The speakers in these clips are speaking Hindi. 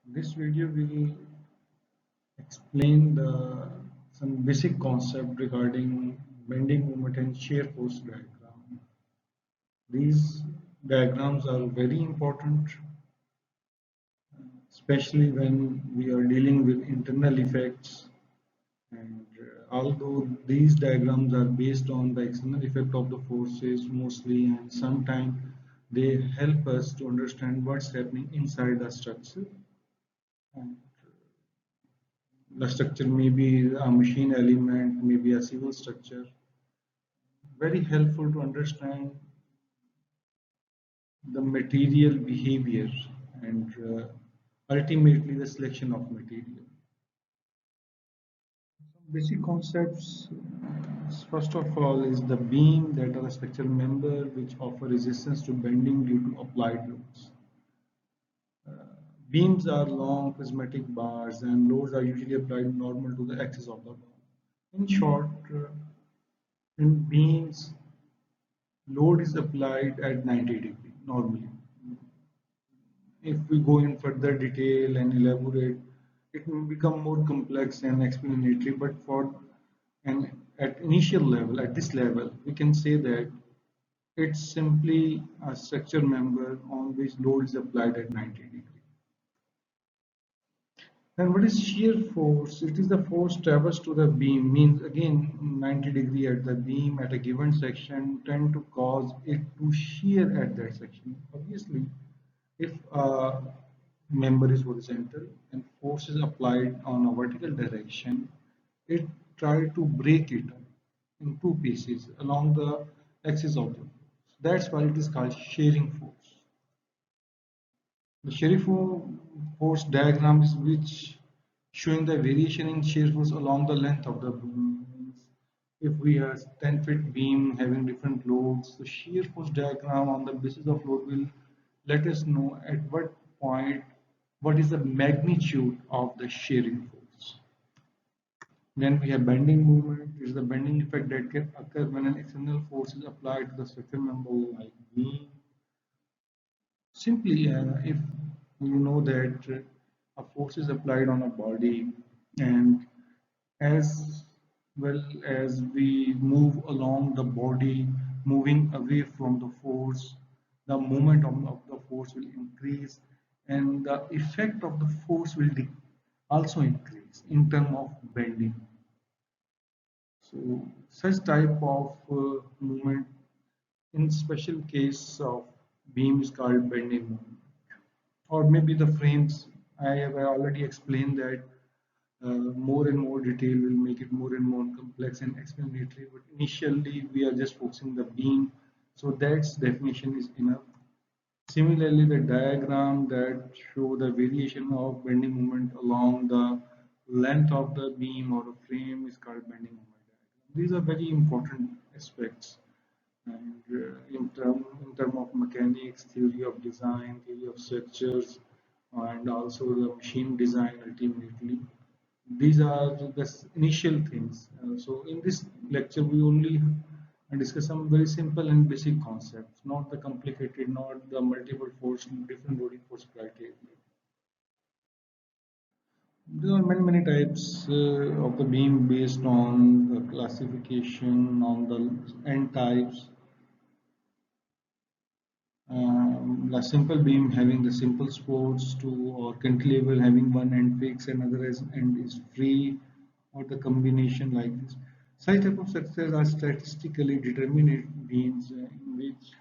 This video will explain some basic concept regarding bending moment and shear force diagram. These diagrams are very important, especially when we are dealing with internal effects. And although these diagrams are based on the external effect of the forces mostly, and sometimes they help us to understand what's happening inside the structure. And the structure may be a machine element, maybe a civil structure. Very helpful to understand the material behavior and ultimately the selection of material. Some basic concepts. First of all is the beam, that are a structural member which offer resistance to bending due to applied loads. Beams are long prismatic bars and loads are usually applied normal to the axis of the bar. In short, in beams, load is applied at 90 degree normally. If we go in further detail and elaborate, it will become more complex and explanatory. But for and at initial level, at this level, we can say that it's simply a structure member on which load is applied at 90 degree. And what is shear force? It is the force traversed to the beam, means again 90 degree at the beam at a given section tend to cause it to shear at that section. Obviously, if a member is horizontal and force is applied on a vertical direction, it try to break it in two pieces along the axis of the force. That's why it is called shearing force. The shear force diagram is which showing the variation in shear force along the length of the beam. If we have 10-foot beam having different loads, the shear force diagram on the basis of load will let us know at what point what is the magnitude of the shearing force. Then we have bending moment. It is the bending effect that can occur when an external force is applied to the structure member like beam. Simply, if you know that a force is applied on a body, and as well as we move along the body, moving away from the force, the moment of the force will increase, and the effect of the force will also increase in terms of bending. So, such type of movement in special case of beam is called bending moment. Or maybe the frames. I have already explained that more and more detail will make it more and more complex and explanatory, but initially we are just focusing the beam, so that's definition is enough. Similarly, the diagram that show the variation of bending moment along the length of the beam or a frame is called bending moment diagram. These are very important aspects, and in term of mechanics, theory of design, theory of structures, and also the machine design ultimately. These are the initial things. So in this lecture, we only discuss some very simple and basic concepts, not the complicated, not the multiple force, different loading force criteria. There are many types of the beam based on the classification on the end types. A simple beam having the simple supports to, or cantilever having one end fixed and other end is free, or the combination like this. Such type of structures are statistically determinate beams in which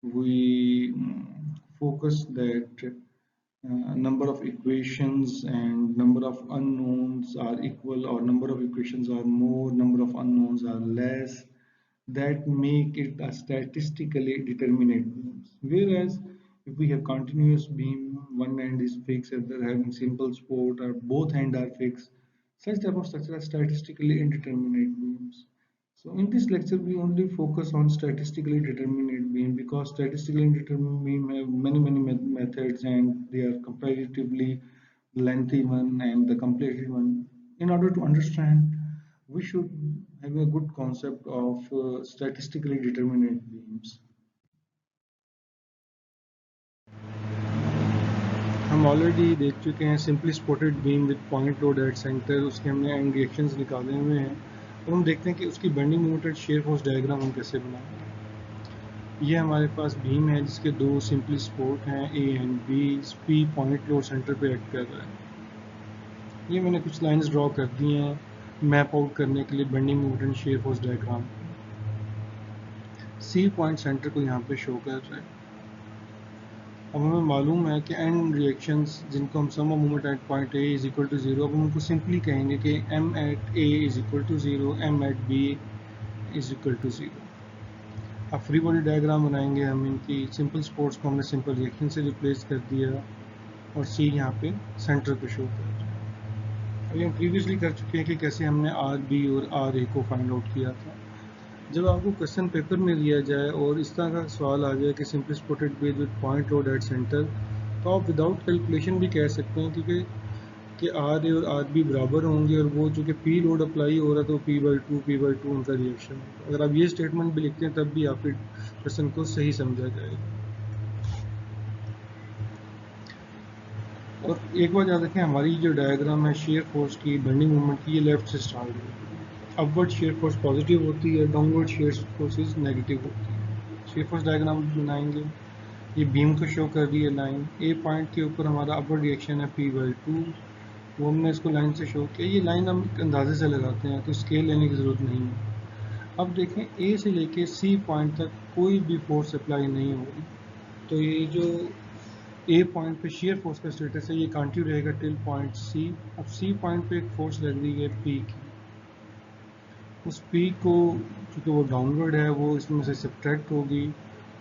we focus that number of equations and number of unknowns are equal, or number of equations are more, number of unknowns are less, that make it a statistically determinate beams. Whereas if we have continuous beam, one end is fixed, other having simple support, or both ends are fixed, such type of structure are statistically indeterminate beams. So in this lecture, we only focus on statistically determinate beam, because statistically indeterminate beam have many methods, and they are comparatively lengthy one and the complete one. In order to understand, we should have a good concept of statistically determinate beams. हम ऑलरेडी देख चुके हैं simply supported beam with point load at centre, उसके हमने एंड रिएक्शंस निकाले हुए हैं। और हम देखते हैं कि उसकी bending moment at share force diagram हम कैसे बनाएंगे। ये हमारे पास बीम है जिसके दो सिंपली सपोर्ट हैं A and B, P point load centre पे एक्ट कर रहा है। ये मैंने कुछ लाइंस ड्रॉ कर दी हैं मैप आउट करने के लिए bending moment and shear force diagram. C point centre को यहाँ पे शो कर रहा है। अब हमें मालूम है कि एंड रिएक्शंस जिनको हम sum of moment at point A is equal to zero, अब हम उनको सिंपली कहेंगे कि M at A is equal to zero, M at B is equal to zero. अब फ्री बॉडी डायग्राम बनाएंगे हम इनकी। सिंपल स्पोर्ट्स को हमने सिंपल रिएक्शन से रिप्लेस कर दिया और सी यहाँ पे सेंटर पे शो कर रहा है। अभी हम प्रीवियसली कर चुके हैं कि कैसे हमने आर बी और आर ए को फाइंड आउट किया था। जब आपको क्वेश्चन पेपर में दिया जाए और इस तरह का सवाल आ जाए कि simply supported base with point load at centre, तो आप विदाउट कैलकुलेशन भी कह सकते हैं क्योंकि कि आर ए और आर बी बराबर होंगे और वो चूँकि पी लोड अप्लाई हो रहा है तो पी बाई टू उनका रिएक्शन। अगर आप ये स्टेटमेंट भी लिखते हैं तब भी आपके क्वेश्चन को सही समझा जाएगा। और एक बार याद रखें, हमारी जो डायग्राम है शेयर फोर्स की बेंडिंग मोमेंट की, ये लेफ्ट से स्टार्ट होगी। अपवर्ड शेयर फोर्स पॉजिटिव होती है, डाउनवर्ड शेयर फोर्सेस नेगेटिव होती है। शेयर फोर्स डायग्राम बनाएंगे। ये बीम को शो कर रही है लाइन। ए पॉइंट के ऊपर हमारा अपवर्ड रिएक्शन है P/2, वो हमने इसको लाइन से शो किया। ये लाइन हम अंदाजे से लगाते हैं तो स्केल लेने की ज़रूरत नहीं है। अब देखें ए से लेके सी पॉइंट तक कोई भी फोर्स अप्लाई नहीं होगी, तो ये जो ए पॉइंट पे शेयर फोर्स का स्टेटस है ये कंटिन्यू रहेगा टिल पॉइंट सी। अब सी पॉइंट पे एक फोर्स लग रही है पी की, उस पी को चूँकि वो डाउनवर्ड है वो इसमें से सब्ट्रैक्ट होगी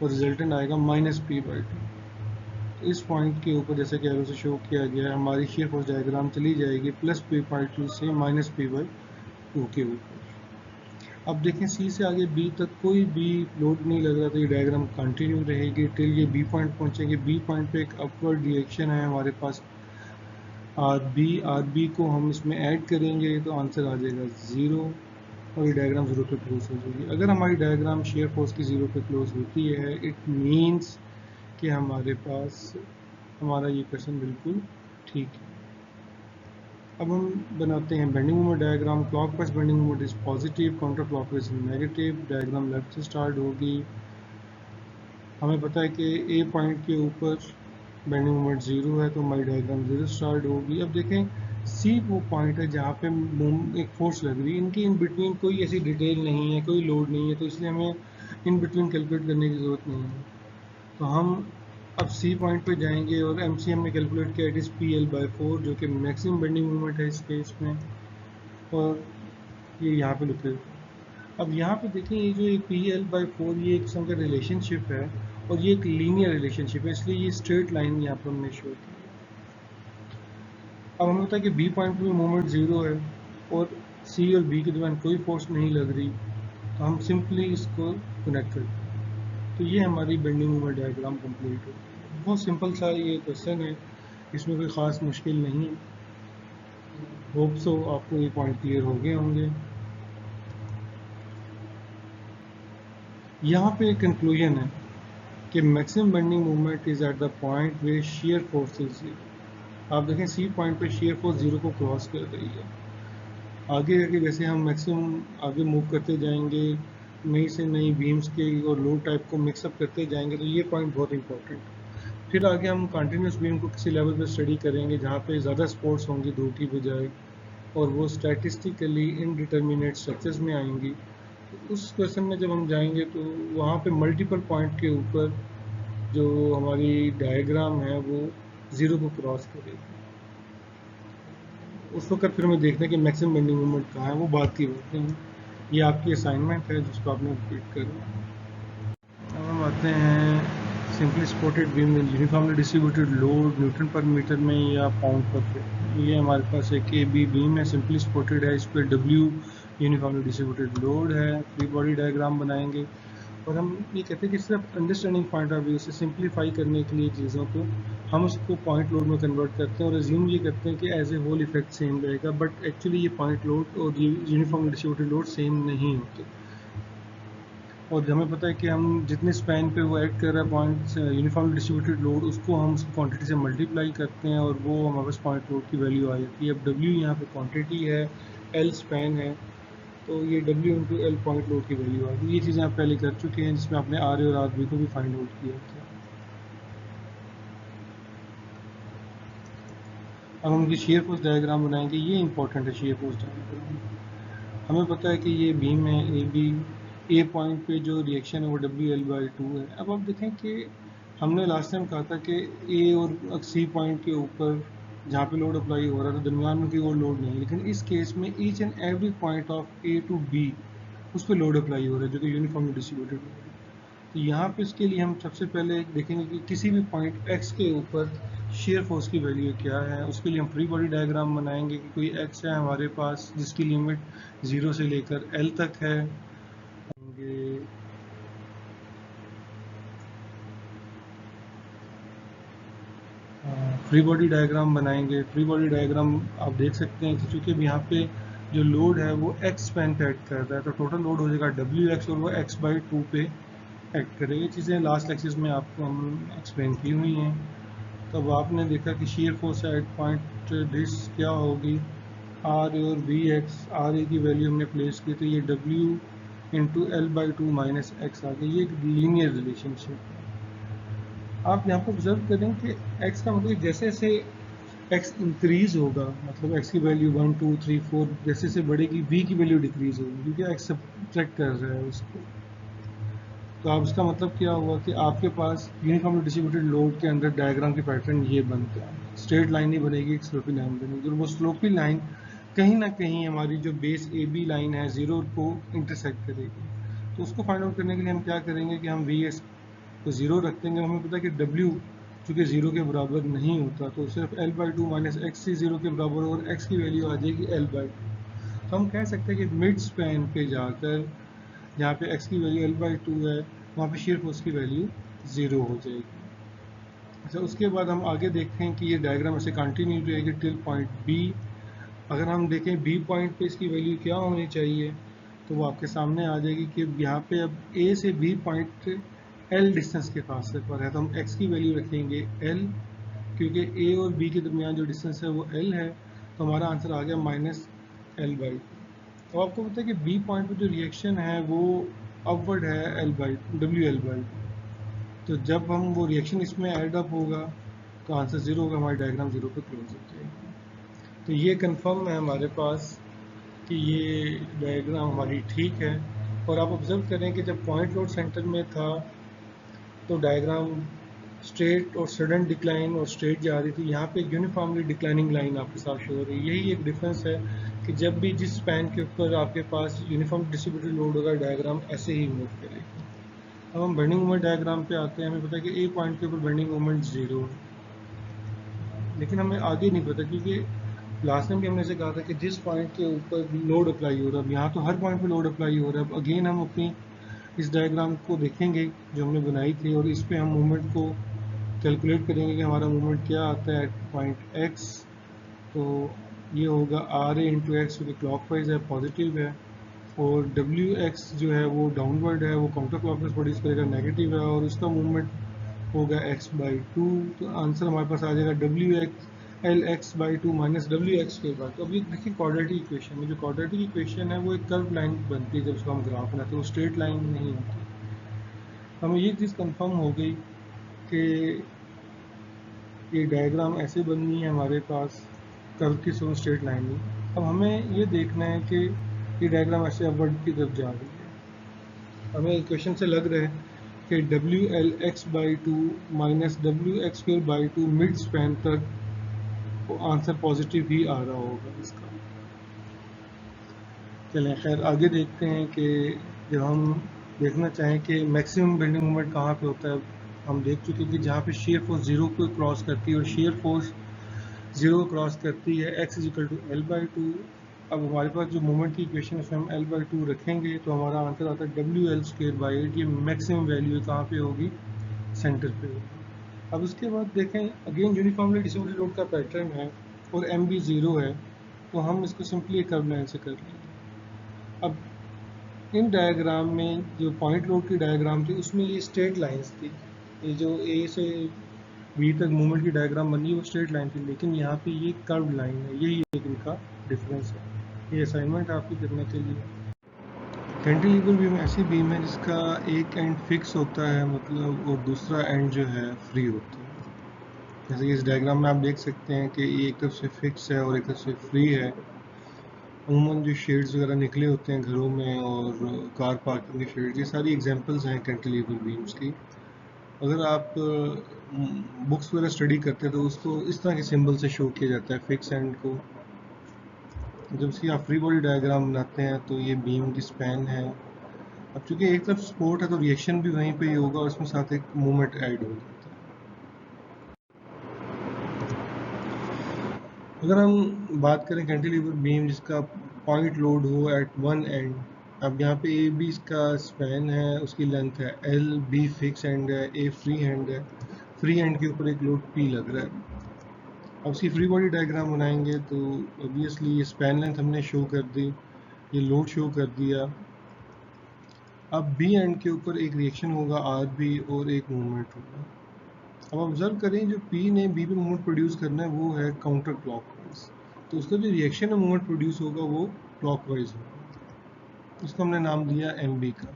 और रिजल्टेंट आएगा -P/2। तो इस पॉइंट के ऊपर जैसे कि एरो से शो किया गया है, हमारी शेयर फोर्स डायग्राम चली जाएगी +P/2 से -P/2 के ऊपर। अब देखें सी से आगे बी तक कोई भी लोड नहीं लग रहा, तो ये डायग्राम कंटिन्यू रहेगी टिल ये बी पॉइंट पहुंचेंगे। बी पॉइंट पे एक अपवर्ड रिएक्शन है हमारे पास आर बी को हम इसमें ऐड करेंगे तो आंसर आ जाएगा 0 और ये डायग्राम 0 पे क्लोज हो जाएगी। अगर हमारी डायग्राम शेयर फोर्स की 0 पे क्लोज होती है, इट मीन्स कि हमारे पास हमारा ये क्वेश्चन बिल्कुल ठीक है। अब हम बनाते हैं bending moment diagram. Clockwise bending moment is positive, counter clockwise negative. Diagram left से स्टार्ट होगी। हमें पता है कि ए पॉइंट के ऊपर बेंडिंग मोमेंट 0 है तो हमारी डायग्राम 0 स्टार्ट होगी। अब देखें सी वो पॉइंट है जहाँ पे एक फोर्स लग रही है, इनकी इन बिटवीन कोई ऐसी डिटेल नहीं है, कोई लोड नहीं है, तो इसलिए हमें इन बिटवीन कैलकुलेट करने की ज़रूरत नहीं है। तो हम अब सी पॉइंट पे जाएंगे और एम सी हमने कैलकुलेट किया, इट इज़ PL/4 जो कि मैक्सिमम बेंडिंग मोमेंट है इस केस में, और ये यहाँ पे लिखे। अब यहाँ पे देखें ये जो PL/4 ये एक किस्म का रिलेशनशिप है और ये एक लीनियर रिलेशनशिप है, इसलिए ये स्ट्रेट लाइन यहाँ पर हमने शो की। अब हमें पता है कि बी पॉइंट पे मोमेंट 0 है और सी और बी के दरमियान कोई फोर्स नहीं लग रही, तो हम सिंपली इसको कनेक्ट करते हैं। तो ये हमारी बेंडिंग मोमेंट डायग्राम कंप्लीट हो। बहुत सिंपल सा ये क्वेश्चन है, इसमें कोई ख़ास मुश्किल नहीं। होप सो आपको ये पॉइंट क्लियर हो गए होंगे। यहाँ पे एक कंक्लूजन है कि maximum bending moment is at the point way shear force is 0। आप देखें सी पॉइंट पे शेयर फोर्स 0 को क्रॉस कर रही है। आगे आगे जैसे हम मैक्सिमम आगे मूव करते जाएंगे, नई से नई बीम्स के और लोड टाइप को मिक्सअप करते जाएंगे, तो ये पॉइंट बहुत इंपॉर्टेंट है। फिर आगे हम कंटिन्यूस बीम को किसी लेवल पे स्टडी करेंगे जहाँ पे ज़्यादा सपोर्ट्स होंगी 2 की बजाय, और वो स्टैटिस्टिकली इनडिटर्मिनेट स्ट्रक्चर्स में आएंगी। उस क्वेश्चन में जब हम जाएंगे तो वहाँ पे मल्टीपल पॉइंट के ऊपर जो हमारी डायग्राम है वो 0 को क्रॉस करेगी। उस वक्त फिर हमें देखना है कि मैक्सिमम बेंडिंग मोमेंट कहाँ है, वो बात की बात नहीं। ये आपकी असाइनमेंट है जिसको आपने रिपीट करना। अब हम आते हैं सिंपली सपोर्टेड बीम में यूनिफॉर्मली डिस्ट्रीब्यूटेड लोड न्यूटन पर मीटर में या पाउंड पर फीट। ये हमारे पास एक AB बीम है, सिंपली सपोर्टेड है, इस पर W यूनिफॉर्मली डिस्ट्रीब्यूटेड लोड है। फ्री बॉडी डायग्राम बनाएंगे और हम ये कहते हैं कि सिर्फ अंडरस्टैंडिंग पॉइंट ऑफ व्यू से सिंप्लीफाई करने के लिए चीज़ों को हम उसको पॉइंट लोड में कन्वर्ट करते हैं और अज्यूम ये करते हैं कि as a whole effect same रहेगा, बट एक्चुअली ये पॉइंट लोड और यूनिफॉर्मली डिस्ट्रीब्यूटेड लोड सेम नहीं होते। और हमें पता है कि हम जितने स्पैन पे वो एक्ट कर रहा है पॉइंट यूनिफॉर्म डिस्ट्रीब्यूटेड लोड, उसको हम उसकी क्वांटिटी से मल्टीप्लाई करते हैं और वो हमारे पास पॉइंट लोड की वैल्यू आ जाती है। अब डब्ल्यू यहाँ पे क्वांटिटी है, एल स्पैन है, तो ये W into L point load की वैल्यू आ गई। ये चीज़ें आप पहले कर चुके हैं जिसमें आपने आर ए और आर बी को भी फाइंड आउट किया था। अब हम ये शेयर फोर्स डायग्राम बनाएंगे, ये इंपॉर्टेंट है शेयर फोर्स डायग्राम। हमें पता है कि ये बीम है ए बी, ए पॉइंट पे जो रिएक्शन है वो डब्ल्यू एल बाई टू है। अब आप देखें कि हमने लास्ट टाइम कहा था कि ए और सी पॉइंट के ऊपर जहाँ पे लोड अप्लाई हो रहा था दरमियान में कोई और लोड नहीं है, लेकिन इस केस में each and every point of A to B उस पर लोड अप्लाई हो रहा है जो कि यूनिफॉर्मली डिस्ट्रीब्यूटेड है। तो यहाँ पे इसके लिए हम सबसे पहले देखेंगे कि किसी भी पॉइंट x के ऊपर शेयर फोर्स की वैल्यू क्या है। उसके लिए हम फ्री बॉडी डायग्राम बनाएंगे कि कोई x है हमारे पास जिसकी लिमिट 0 से लेकर l तक है। फ्री बॉडी डायग्राम बनाएंगे। फ्री बॉडी डायग्राम आप देख सकते हैं कि चूंकि यहाँ पे जो लोड है वो x स्पैन पे एक्ट कर रहा है, तो टोटल लोड हो जाएगा WX और वो x बाई टू पे एक्ट करेगा। ये चीज़ें लास्ट लेक्चर्स में आपको हम एक्सप्लेन की हुई हैं। तब आपने देखा कि shear force at point this क्या होगी, आर ए और बी एक्स। आर ए की वैल्यू हमने प्लेस की तो ये W into L by two minus X आ गई। ये एक लीनियर रिलेशनशिप है। आप यहाँ पर ऑब्जर्व करें कि एक्स का मतलब जैसे जैसे एक्स इंक्रीज होगा, मतलब एक्स की वैल्यू 1 2 3 4 जैसे जैसे बढ़ेगी, बी की वैल्यू डिक्रीज होगी क्योंकि एक्स सब्ट्रैक्ट कर रहा है उसको। तो आप इसका मतलब क्या हुआ कि आपके पास यूनिफॉर्मली डिस्ट्रीब्यूटेड लोड के अंदर डायग्राम की पैटर्न ये बनता है। स्ट्रेट लाइन नहीं बनेगी, एक स्लोपी लाइन बनेगी और वो स्लोपी लाइन कहीं ना कहीं हमारी जो बेस ए बी लाइन है जीरो को इंटरसेक्ट करेगी। तो उसको फाइंड आउट करने के लिए हम क्या करेंगे कि हम वी एस को ज़ीरो रख देंगे। हमें पता है कि डब्ल्यू चूँकि ज़ीरो के बराबर नहीं होता तो सिर्फ L by two minus X C zero के बराबर और एक्स की वैल्यू आ जाएगी एल बाई टू। तो हम कह सकते हैं कि मिड स्पैन पे जाकर जहाँ पे x की वैल्यू एल बाई टू है वहाँ पे शेयर फोर्स की वैल्यू 0 हो जाएगी। अच्छा, उसके बाद हम आगे देखते हैं कि ये डायग्राम ऐसे कंटिन्यू रहेगी टिल पॉइंट B। अगर हम देखें B पॉइंट पे इसकी वैल्यू क्या होनी चाहिए तो वो आपके सामने आ जाएगी कि यहाँ पे अब A से B पॉइंट L डिस्टेंस के फासले पर है, तो हम x की वैल्यू रखेंगे L, क्योंकि A और B के दरमियान जो डिस्टेंस है वो L है। तो हमारा आंसर आ गया माइनस एल बाई। तो आपको पता है कि बी पॉइंट पे जो रिएक्शन है वो अपवर्ड है L by W L by. तो जब हम वो रिएक्शन इसमें ऐड अप होगा तो आंसर 0 होगा, हमारी डायग्राम 0 पे क्लोज हो जाएगी। तो ये कंफर्म है हमारे पास कि ये डायग्राम हमारी ठीक है। और आप ऑब्जर्व करें कि जब पॉइंट लोड सेंटर में था तो डायग्राम स्ट्रेट और सडन डिक्लाइन और स्ट्रेट जा रही थी। यहाँ पे यूनिफॉर्मली डिक्लाइनिंग लाइन आपके साथ शो हो रही है। यही एक डिफरेंस है कि जब भी जिस स्पैन के ऊपर आपके पास यूनिफॉर्म डिस्ट्रीब्यूटेड लोड होगा डायग्राम ऐसे ही मूव करेगी। अब हम बेंडिंग मोमेंट डायग्राम पे आते हैं। हमें पता है कि ए पॉइंट के ऊपर बेंडिंग मोमेंट 0 है, लेकिन हमें आगे नहीं पता क्योंकि लास्ट टाइम भी हमने ऐसे कहा था कि जिस पॉइंट के ऊपर लोड अप्लाई हो रहा है, अब यहाँ तो हर पॉइंट पे लोड अप्लाई हो रहा है। अब अगेन हम अपनी इस डायग्राम को देखेंगे जो हमने बनाई थी और इस पे हम मूवमेंट को कैलकुलेट करेंगे कि हमारा मूवमेंट क्या आता है पॉइंट एक्स। तो ये होगा आर ए इंटू एक्स, जो कि क्लॉकवाइज है, पॉजिटिव है, और डब्ल्यू एक्स जो है वो डाउनवर्ड है, वो काउंटर क्लॉकवाइज प्रोड्यूस करेगा, नेगेटिव है, और उसका मूवमेंट होगा एक्स बाई टू। तो आंसर हमारे पास आ जाएगा W x L x by two minus W x के बाद। तो अभी देखिए क्वाड्रेटिक इक्वेशन में, जो क्वाड्रेटिक इक्वेशन है वो एक कर्व लाइन बनती है जब उसको हम ग्राफ बनाते हैं, वो स्ट्रेट लाइन नहीं होती। हमें ये चीज़ कंफर्म हो गई कि ये डायग्राम ऐसे बननी है हमारे पास कर्व की सोन स्ट्रेट लाइन में। अब हमें ये देखना है कि ये डायग्राम ऐसे अपवर्ड की तरफ जा रही है। हमें इक्वेशन से लग रहा है कि W L x by two minus W x square by two mid span तक वो आंसर पॉजिटिव ही आ रहा होगा इसका। चलें खैर आगे देखते हैं कि जब हम देखना चाहें कि मैक्सिमम बेंडिंग मोमेंट कहाँ पे होता है। हम देख चुके कि जहाँ पे शेयर फोर्स 0 को क्रॉस करती है, और शेयर फोर्स 0 क्रॉस करती है x is equal to L by two. अब हमारे पास जो मोमेंट की इक्वेशन है उसमें हम एल बाई टू रखेंगे तो हमारा आंसर आता है W L square by eight. ये मैक्सिमम वैल्यू कहाँ पे होगी, सेंटर पे होगी। अब उसके बाद देखें अगेन यूनिफॉर्मली डिस्ट्रीब्यूटेड लोड का पैटर्न है और एम बी 0 है, तो हम इसको सिंपली एक कर्व लाइन से कर लेंगे। अब इन डायग्राम में जो पॉइंट लोड की डायग्राम थी उसमें ये स्ट्रेट लाइंस थी, ये जो ए से बी तक मूवमेंट की डायग्राम बनी वो स्ट्रेट लाइन थी, लेकिन यहाँ पे ये कर्व लाइन है, यही एक इनका डिफरेंस है। ये असाइनमेंट आपकी करने के लिए। कैंटिलीवर बीम ऐसी बीम है जिसका एक एंड फिक्स होता है मतलब, और दूसरा एंड जो है फ्री होता है। जैसे कि इस डायग्राम में आप देख सकते हैं कि ये एक तरफ से फिक्स है और एक तरफ से फ्री है। अमूमन जो शेड्स वगैरह निकले होते हैं घरों में और कार पार्किंग के शेड्स, ये सारी एग्जांपल्स हैं कैंटिलीवर बीम्स की। अगर आप बुक्स वगैरह स्टडी करते हैं तो उसको इस तरह के सिंबल से शो किया जाता है फिक्स एंड को। जब इसकी आप फ्री बॉडी डायग्राम बनाते हैं तो ये बीम की स्पैन है। अब चूंकि एक तरफ सपोर्ट है तो रिएक्शन भी वहीं पे ही होगा और उसमें साथ एक मूवमेंट ऐड हो जाता है। अगर हम बात करें कैंटिलीवर बीम जिसका पॉइंट लोड हो एट वन एंड, अब यहाँ पे ए बी इसका स्पैन है, उसकी लेंथ है एल, बी फिक्स एंड है, ए फ्री हैंड है। फ्री हैंड के ऊपर एक लोड पी लग रहा है। अब इसकी फ्री बॉडी डायग्राम बनाएंगे तो ऑब्वियसली ये स्पैन लेंथ हमने शो कर दी, ये लोड शो कर दिया। अब बी एंड के ऊपर एक रिएक्शन होगा आर बी और एक मूवमेंट होगा। अब ऑब्जर्व करें जो पी ने बी पे मूवमेंट प्रोड्यूस करना है वो है काउंटर क्लॉकवाइज, तो उसका जो रिएक्शन में मूवमेंट प्रोड्यूस होगा वो क्लॉकवाइज होगा। इसको हमने नाम दिया एम बी का।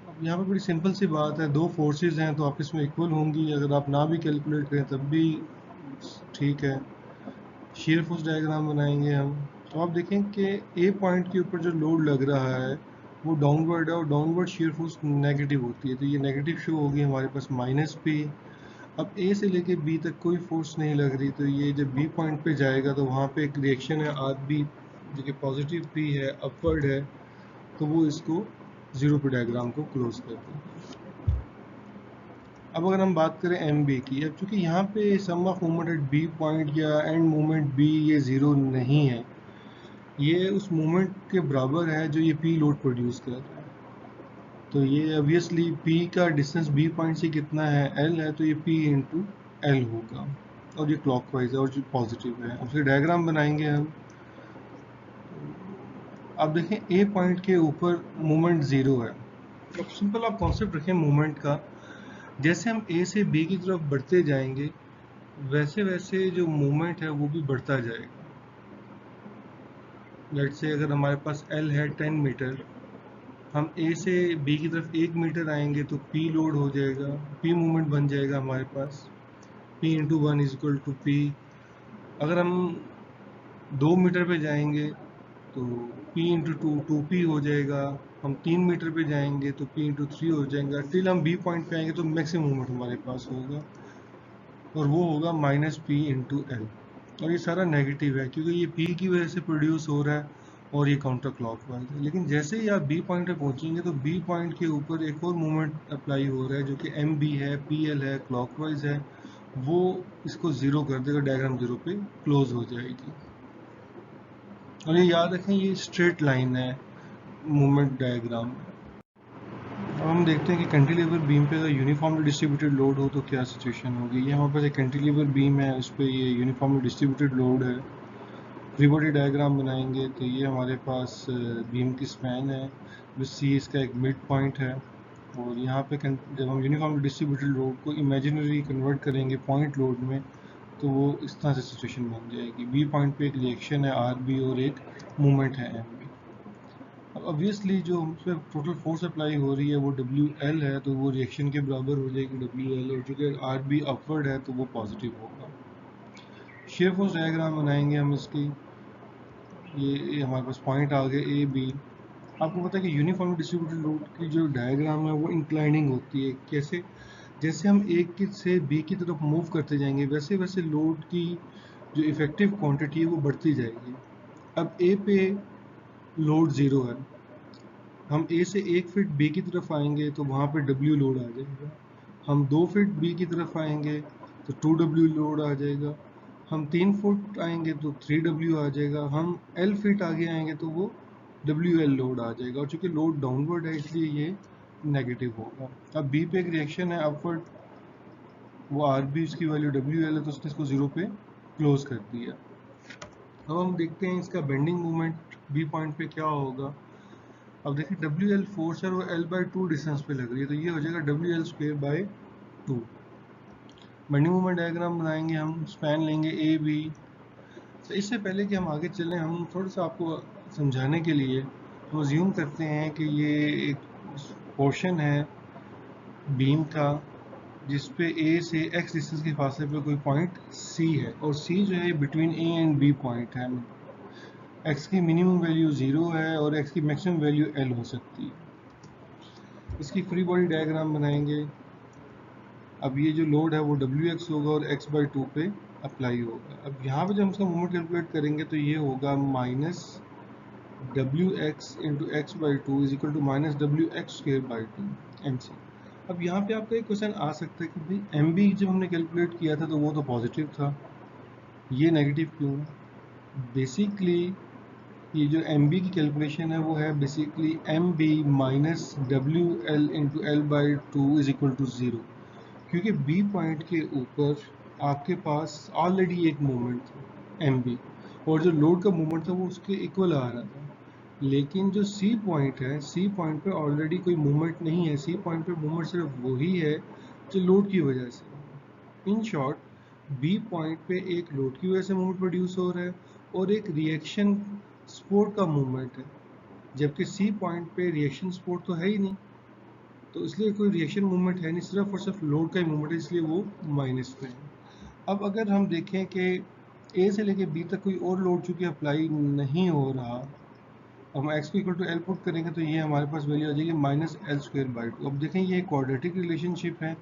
अब यहाँ पर बड़ी सिंपल सी बात है, दो फोर्सेस हैं तो आपस में इक्वल होंगी, अगर आप ना भी कैलकुलेट करें तब भी ठीक है। शेयर फोर्स डायग्राम बनाएंगे हम, तो आप देखें कि ए पॉइंट के ऊपर जो लोड लग रहा है वो डाउनवर्ड है और डाउनवर्ड शेयर फोर्स नेगेटिव होती है, तो ये नेगेटिव शो होगी हमारे पास माइनस पी। अब ए से लेके बी तक कोई फोर्स नहीं लग रही, तो ये जब बी पॉइंट पे जाएगा तो वहाँ पे एक रिएक्शन है आर बी जो कि पॉजिटिव पी है, अपवर्ड है, तो वो इसको जीरो पे डायग्राम को क्लोज कर देगा। अब अगर हम बात करें एम बी की, अब चूंकि यहाँ पे sum of movement at B point या एंड मूवमेंट बी ये जीरो नहीं है, ये उस मूवमेंट के बराबर है जो ये पी लोड प्रोड्यूस कर रहा है। तो ये ऑब्वियसली पी का डिस्टेंस बी पॉइंट से कितना है, एल है, तो ये पी इंटू एल होगा और ये क्लॉकवाइज है और जो पॉजिटिव है। अब फिर डायग्राम बनाएंगे हम। अब देखें ए पॉइंट के ऊपर मूवमेंट जीरो है। अब सिंपल आप कॉन्सेप्ट रखें मूवमेंट का, जैसे हम ए से बी की तरफ बढ़ते जाएंगे वैसे वैसे जो मूवमेंट है वो भी बढ़ता जाएगा। लेट्स से अगर हमारे पास एल है 10 मीटर, हम ए से बी की तरफ 1 मीटर आएंगे तो पी लोड हो जाएगा, पी मूवमेंट बन जाएगा हमारे पास, P into one is equal to P. अगर हम 2 मीटर पे जाएंगे तो P into two two P हो जाएगा। हम 3 मीटर पे जाएंगे तो पी इंटू थ्री हो जाएगा। टिल हम बी पॉइंट पे आएंगे तो मैक्सिमम मूवमेंट हमारे पास होगा और वो होगा माइनस पी इंटू एल। और ये सारा नेगेटिव है क्योंकि ये पी की वजह से प्रोड्यूस हो रहा है और ये काउंटर क्लॉकवाइज है। लेकिन जैसे ही आप बी पॉइंट पे पहुंचेंगे तो बी पॉइंट के ऊपर एक और मूवमेंट अप्लाई हो रहा है जो कि एम बी है, पी एल है, क्लॉकवाइज है, वो इसको जीरो कर देगा, डायग्राम जीरो पे क्लोज हो जाएगी। और ये याद रखें ये स्ट्रेट लाइन है मूवमेंट डायग्राम में। अब हम देखते हैं कि कैंटिलीवर बीम पे अगर यूनिफॉर्मली डिस्ट्रीब्यूटेड लोड हो तो क्या सिचुएशन होगी। ये हमारे पास एक कैंटिलीवर बीम है, उस पर ये यूनिफॉर्मली डिस्ट्रीब्यूटेड लोड है। फ्री बॉडी डायग्राम बनाएंगे तो ये हमारे पास बीम की स्पैन है जो सी इसका एक मिड पॉइंट है। और यहाँ पे जब हम यूनिफॉर्मली डिस्ट्रीब्यूटेड लोड को इमेजिनरी कन्वर्ट करेंगे पॉइंट लोड में तो वो इस तरह से सिचुएशन बन जाएगी। बी पॉइंट पे एक रिएक्शन है आर बी और एक मूवमेंट है एम बी। अब ऑब्वियसली जो हम पे टोटल फोर्स अप्लाई हो रही है वो डब्ल्यू एल है, तो वो रिएक्शन के बराबर हो जाएगी डब्ल्यू एल, और चूँकि आर बी अपवर्ड है तो वो पॉजिटिव होगा। शेयर फोर्स डायग्राम बनाएंगे हम इसकी। ये हमारे पास पॉइंट आ गए ए बी। आपको पता है कि यूनिफॉर्म डिस्ट्रीब्यूटेड लोड की जो डायग्राम है वो इंक्लाइनिंग होती है। कैसे? जैसे हम एक की से बी की तरफ मूव करते जाएंगे वैसे वैसे लोड की जो इफेक्टिव क्वांटिटी है वो बढ़ती जाएगी। अब ए पे लोड ज़ीरो है, हम ए से 1 फीट बी की तरफ आएंगे तो वहाँ पे डब्ल्यू लोड आ जाएगा। हम 2 फीट बी की तरफ आएंगे तो 2 डब्ल्यू लोड आ जाएगा। हम 3 फुट आएंगे तो 3 डब्ल्यू आ जाएगा। हम एल फीट आगे आएंगे तो वो डब्ल्यू एल लोड आ जाएगा, और चूंकि लोड डाउनवर्ड है इसलिए ये नेगेटिव होगा। अब बी पे एक रिएक्शन है अपवर्ड, वो आर बी उसकी वैल्यू डब्ल्यू एल है तो उसने इसको जीरो पे क्लोज कर दिया। अब हम देखते हैं इसका बेंडिंग मोमेंट बी पॉइंट पे क्या होगा। अब देखिए डब्ल्यू एल फोर्स है वो L/2 डिस्टेंस पे लग रही है, तो ये हो जाएगा WL²/2। बेंडिंग मोमेंट डायग्राम बनाएंगे, हम स्पैन लेंगे ए बी। तो इससे पहले कि हम आगे चलें, हम थोड़ा सा आपको समझाने के लिए हम अज्यूम करते हैं कि ये एक पोर्शन है बीम का जिस पे ए से एक्स डिस्टेंस के फासले पे कोई पॉइंट सी है, और सी जो है between A and B point है। एक्स की मिनिमम वैल्यू 0 है और एक्स की मैक्सिमम वैल्यू एल हो सकती है। इसकी फ्री बॉडी डायग्राम बनाएंगे। अब ये जो लोड है वो डब्ल्यू एक्स होगा और x/2 पे अप्लाई होगा। अब यहाँ पे जब हम इसका मोमेंट कैलकुलेट करेंगे तो ये होगा minus W X into x/2 is equal to minus WX²/2 mc। अब यहाँ पे आपका एक क्वेश्चन आ सकता है कि भाई एम बी जब हमने कैलकुलेट किया था तो वो तो पॉजिटिव था, ये नेगेटिव क्यों? बेसिकली ये जो एम बी की कैलकुलेशन है वो है basically M B minus W L into L/2 is equal to 0, क्योंकि बी पॉइंट के ऊपर आपके पास ऑलरेडी एक मोमेंट था एम बी, और जो लोड का मोमेंट था वो उसके इक्वल आ रहा था। लेकिन जो सी पॉइंट है, सी पॉइंट पे ऑलरेडी कोई मूवमेंट नहीं है, सी पॉइंट पे मूवमेंट सिर्फ वही है जो लोड की वजह से। इन शॉर्ट बी पॉइंट पे एक लोड की वजह से मूवमेंट प्रोड्यूस हो रहा है और एक रिएक्शन सपोर्ट का मूवमेंट है, जबकि सी पॉइंट पे रिएक्शन सपोर्ट तो है ही नहीं, तो इसलिए कोई रिएक्शन मूवमेंट है नहीं, सिर्फ और सिर्फ लोड का ही मूवमेंट है, इसलिए वो माइनस पे है। अब अगर हम देखें कि ए से लेके बी तक कोई और लोड चूंकि अप्लाई नहीं हो रहा, हम x को इक्वल टू एल पुट करेंगे तो ये हमारे पास वैल्यू आ जाएगी -L²/2। अब देखें ये क्वाड्रेटिक रिलेशनशिप है,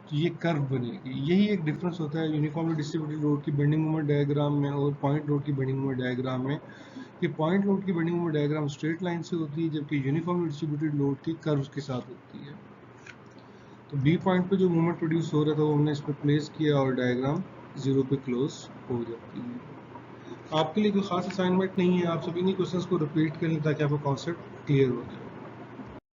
तो ये कर्व बनेगी। यही एक डिफरेंस होता है यूनिफॉर्मली डिस्ट्रीब्यूटेड लोड की बेंडिंग मोमेंट डायग्राम में और पॉइंट लोड की बेंडिंग मोमेंट डायग्राम में, कि पॉइंट लोड की bending moment diagram straight line से होती है, जबकि यूनिफॉर्मली डिस्ट्रीब्यूटेड लोड की कर्व्स के साथ होती है। तो बी पॉइंट पे जो मूवमेंट प्रोड्यूस हो रहा था वो हमने इस पर प्लेस किया और डायग्राम 0 पे क्लोज हो जाती है। आपके लिए कोई खास असाइनमेंट नहीं है, आप सब इन्हीं क्वेश्चंस को रिपीट कर लें ताकि आपका कॉन्सेप्ट क्लियर हो जाए।